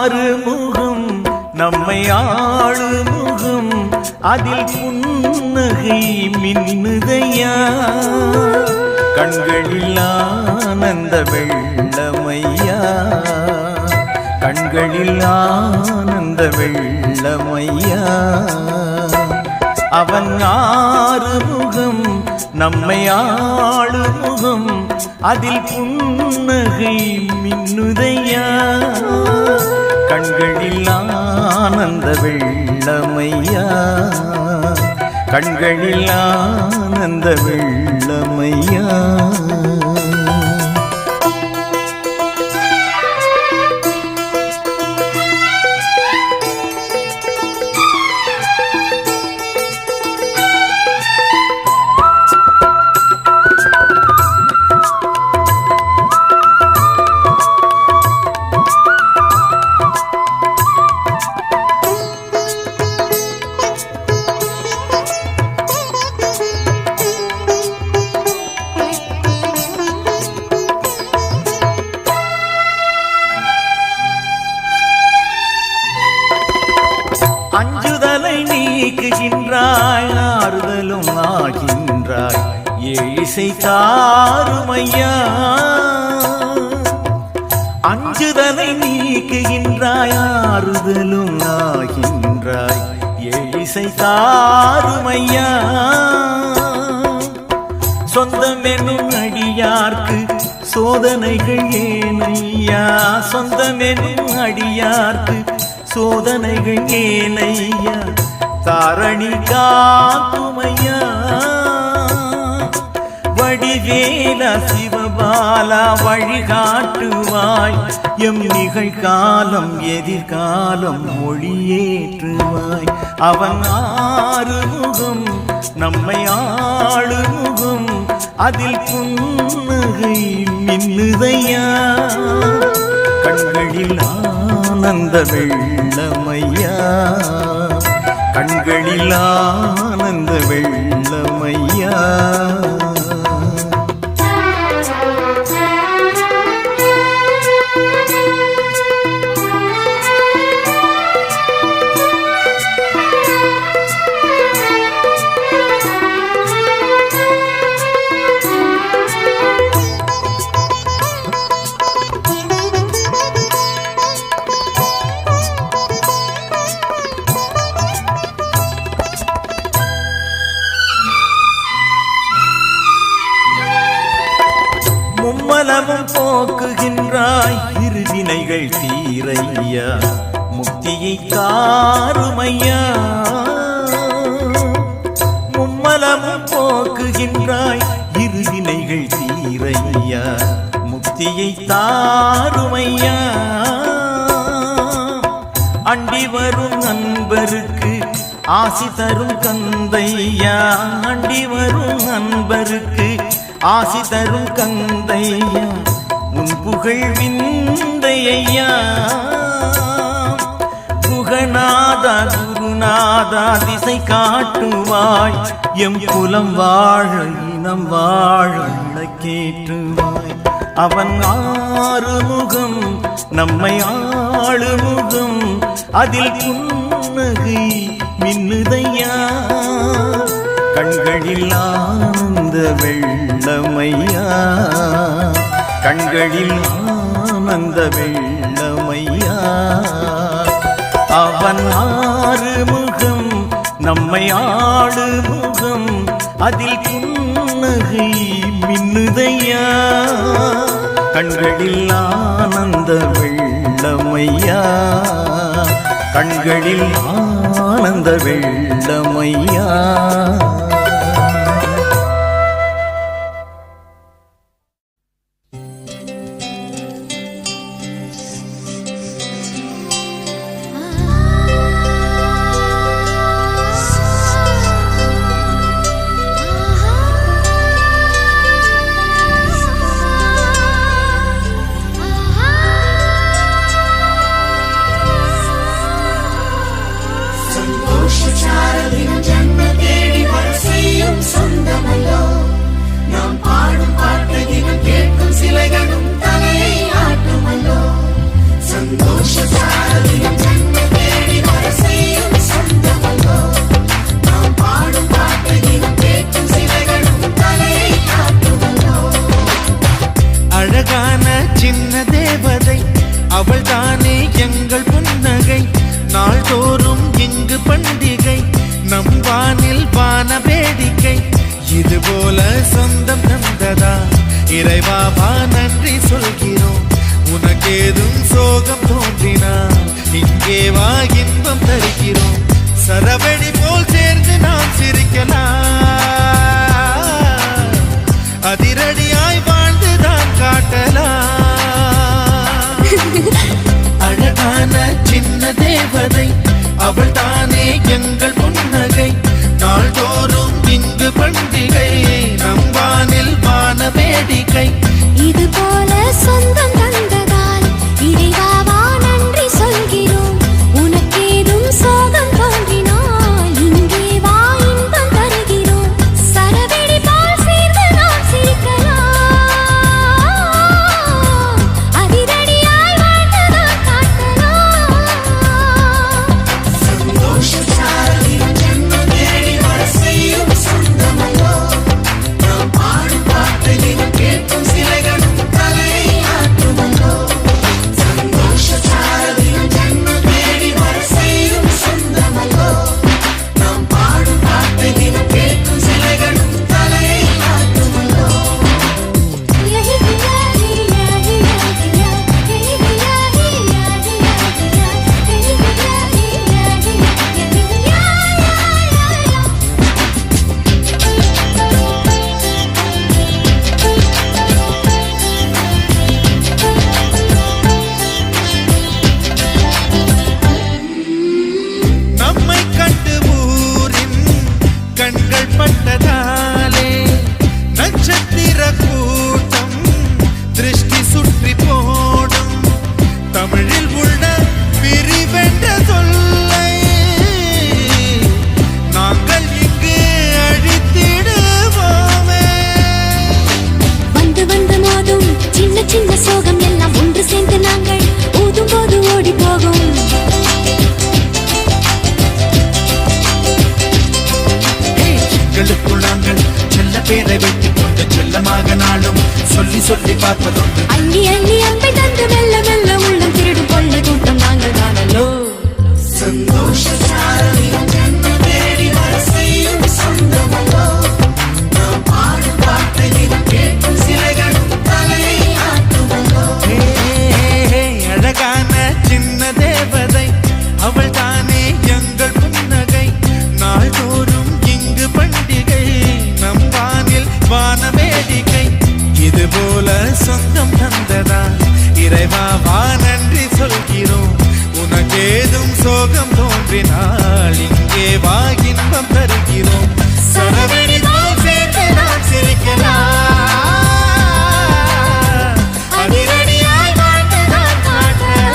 ஆறுமுகம் நம்மை ஆளுமுகம் அதில் புன்னகை மின்னுதையா கண்களில் ஆனந்த வெள்ளமையா கண்களில் ஆனந்த வெள்ளமையா அவன் ஆறுமுகம் நம்மை ஆளுமுகம் அதில் புன்னகை மின்னுதையா கண்களில் ஆனந்த வெள்ளமையா கண்களில் ஆனந்த வெள்ளமையா அஞ்சுதலை நீக்குகின்றாய் ஆறுதலும் ஆகின்றாய் ஏழிசை தாருமையா அஞ்சுதலை நீக்குகின்றாய் ஆறுதலும் ஆகின்றாய் ஏழிசை தாருமையா சொந்தமெனும் அடியார்க்கு சோதனைகள் ஏனையா சொந்தமெனும் அடியார்க்கு சோதனைகள் ஏனையா தாரணி காக்குமையா வடிவேலா சிவபாலா வழிகாட்டுவாய் எம் நிகழ்காலம் எதிர்காலம் மொழியேற்றுவாய் அவன் ஆறுமுகம் நம்மை ஆளுமுகம் அதில் புன்னகை மின்னுதையா கண்களில் ஆனந்த வெள்ளமையா கண்களில் ஆனந்த வெள்ளமையா மும்மலமும் போக்குகின்றாய் இருவினைகள் தீரையா முக்தியை தாருமையா மும்மலமும் போக்குகின்றாய் இருவினைகள் தீரையா முக்தியை தாருமையா அண்டி வரும் நண்பருக்கு ஆசி தரும் கந்தையா அண்டி வரும் நண்பருக்கு ஆசி தரும் கந்தையா உன் புகழ் விந்தையா புகநாதா குருநாதா திசை காட்டுவாய் எம் குலம் வாழ இனம் வாழ கேட்டுவாய் அவன் ஆறுமுகம் நம்மை ஆளுமுகம் அதில் புன்னகை மின்னுதையா கண்களில் ஆனந்த வெள்ளமையா கண்களில் ஆனந்த வெள்ளமையா அவன் ஆறுமுகம் நம்மை ஆளுமுகம் அதில் புன்னகை மின்னுதையா கண்களில் ஆனந்த வெள்ளமையா கண்களில் ஆனந்த வெள்ளமையா संतोष चार दिन जन्म देवी बरसे சின்ன தேவதை அவள் தானே எங்கள் புன்னகை. நாள்தோறும் இங்கு பண்டிகை, நம் வானில் வான வேடிக்கை. இது போல சொந்தம் தந்ததா இறைவா, வா நன்றி சொல்கிறோம். உனக்கேதும் சோகம் தோன்றினா இங்கே வா இன்பம் தருகிறோம். சரவெடி போல் சேர்ந்து நாம் சிரிக்கலாம், அதிரடியாய் வாழ்ந்துதான் காட்டலாம். அழகான சின்ன தேவதை அவள் தானே எங்கள் புன்னகை. நாள்தோறும் இங்கு பண்டிகை, நம் வானில் வான வேடிக்கை. இது போல சொந்தம் தந்ததால் இறைவா வா நன்றி சொல்கிறோம். உனக்கேதும் சோகம் தோன்றினால் இங்கே வா இன்பம் தருகிறோம். சரவெடி போல் சேர்ந்து நாம் சிரிக்கலாம், அதிரடியாய் வாழ்ந்துதான் காட்டலாம். சந்தோஷ சாரலின் ஜன்ம தேடி வர செய்யும் சொந்தமல்லோ, நாம் பாடும் பாட்டை நீங்கள் கேட்கும் சிலைகளும் தலை ஆட்டுமல்லோ. சந்தோஷ சாரலின் ஜன்ம தேடி வர செய்யும் சொந்தமல்லோ, நாம் பாடும் பாட்டை நீங்கள் கேட்கும் சிலைகளும் தலை ஆட்டுமல்லோ. நம்மை கண்டு ஊரின் கண்கள் பட்டதாலே நட்சத்திர கூட்டம் திருஷ்டி சுற்றி போடும். தமிழில் உள்ள பிரிவென்ற சொல்லை நாங்கள் இங்கு அழித்திடுவோமே. வந்து வந்து மோதும் சின்ன சின்ன சோகம் எல்லாம் ஒன்று சேர்ந்து நாங்கள் ஊதும் போது ஓடி போகும். எங்களுக்குள் நாங்கள் செல்ல பேரை வைத்துக் கொண்டு செல்லமாக நாளும் சொல்லி சொல்லி பார்ப்பதுண்டு. அள்ளி அள்ளி அன்பை தந்து மெல்ல மெல்ல உள்ளம் திருடும் கொள்ளை கூட்டம் நாங்கள் தானல்லோ. சந்தோஷ சாரலின் ஜன்ம தேடி வர செய்யும் சொந்தமல்லோ, நாம் பாடும் பாட்டை நீங்கள் கேட்கும் சிலைகளும் தலை ஆட்டுமல்லோ. அழகான சின்ன தேவதை அவள் தானே எங்கள் புன்னகை. நாள்தோறும் இங்கு பண்டிகை, நம் வானில் வான வேடிக்கை. இது போல சொந்தம் தந்ததா இறைவா, வா நன்றி சொல்கிறோம். உனக்கேதும் சோகம் தோன்றினால் இங்கே வா இன்பம் தருகிறோம். சரவெடி போல் சேர்ந்து நாம் சிரிக்கலாம், அதிரடியாய் வாழ்ந்துதான் காட்டலாம்.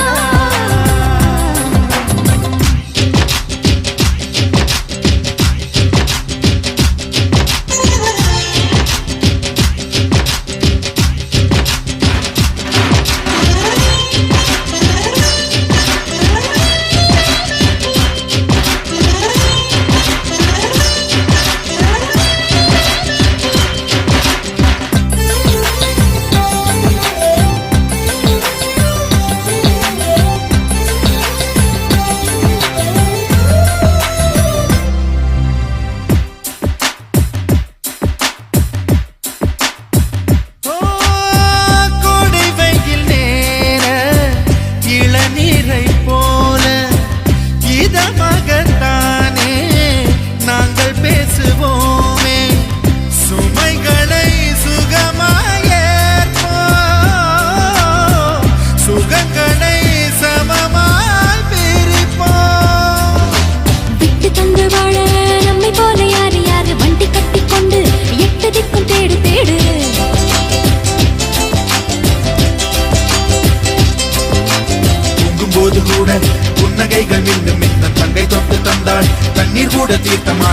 கோடை வெயில் நேர இளநீரை போல இதமாகத்தானே நாங்கள் பேசுவோமே. சுமைகளை சுகமாயேற்போம், சுகங்களை சமமாய் பிரிப்போம். விட்டு தந்து வாழ நம்மை போல யாரு யாரு வண்டி கட்டி கொண்டு எட்டு திக்கும் தேடு தேடு. தூங்கும் போது கூட புன்னகைகள் மீண்டும் இந்த தங்கை தொட்டு தந்தாள். தண்ணீர் கூட தீர்த்தமா